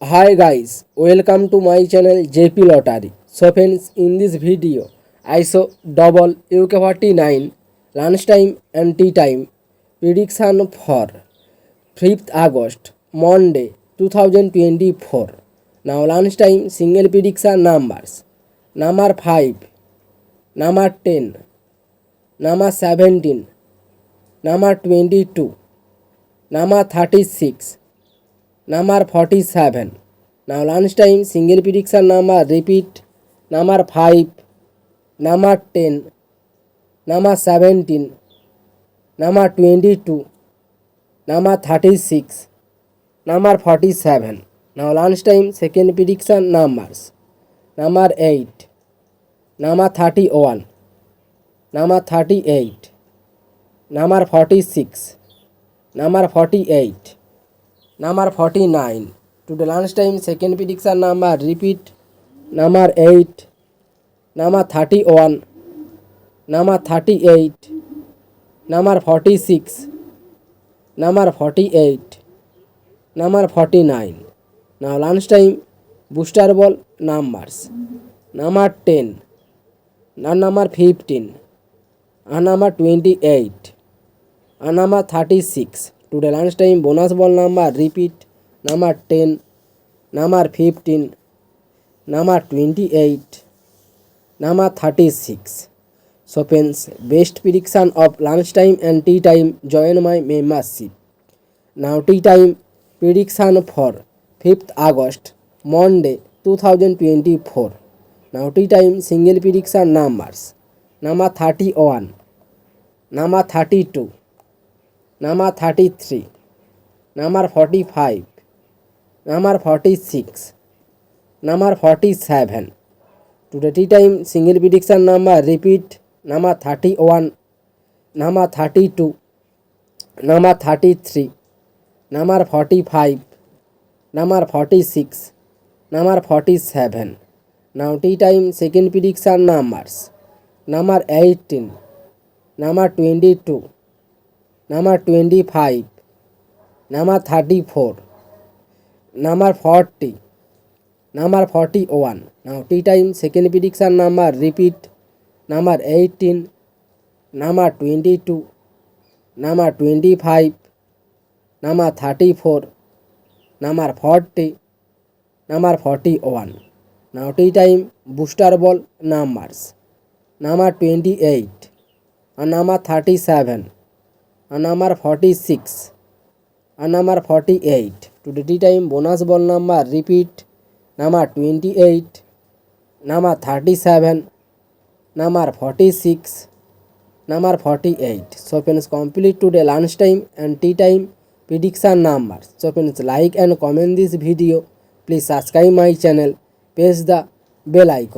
Hi guys, welcome to my channel JP Lottery. So friends, in this video, I saw double UK49 lunchtime and tea time prediction for 5th August, Monday 2024. Now lunchtime single prediction numbers. Number 5, number 10, number 17, number 22, number 36, number 47. Now lunchtime single prediction number repeat number 5, number 10, number 17, number 22, number 36, number 47. Now lunchtime second prediction numbers number 8, number 31, number 38, number 46, number 48, number 49. To the lunchtime second prediction number repeat number 8, number 31, number 38, number 46, number 48, number 49. Now lunchtime booster ball numbers number 10, number 15, number 28, number 36. To the lunchtime bonus ball number repeat number 10, number 15, number 28, number 36. So friends, best prediction of lunchtime and tea time, join my membership. Now tea time prediction for 5th August, Monday 2024. Now tea time single prediction numbers number 31, number 32, number 33, number 45, number 46, number 47. To the tea time single prediction number repeat number 31, number 32, number 33, number 45, number 46, number 47. Now tea time second prediction numbers number 18, number 22, number 25, number 34, number 40, number 41. Now tea time second prediction number repeat number 18, number 22, number 25, number 34, number 40, number 41. Now tea time booster ball numbers number 28, number 37, number 46, number 48. To the tea time bonus ball number repeat number 28, number 37, number 46, number 48. So friends, complete today lunchtime and tea time prediction numbers. So friends, like and comment this video. Please subscribe my channel. Press the bell icon.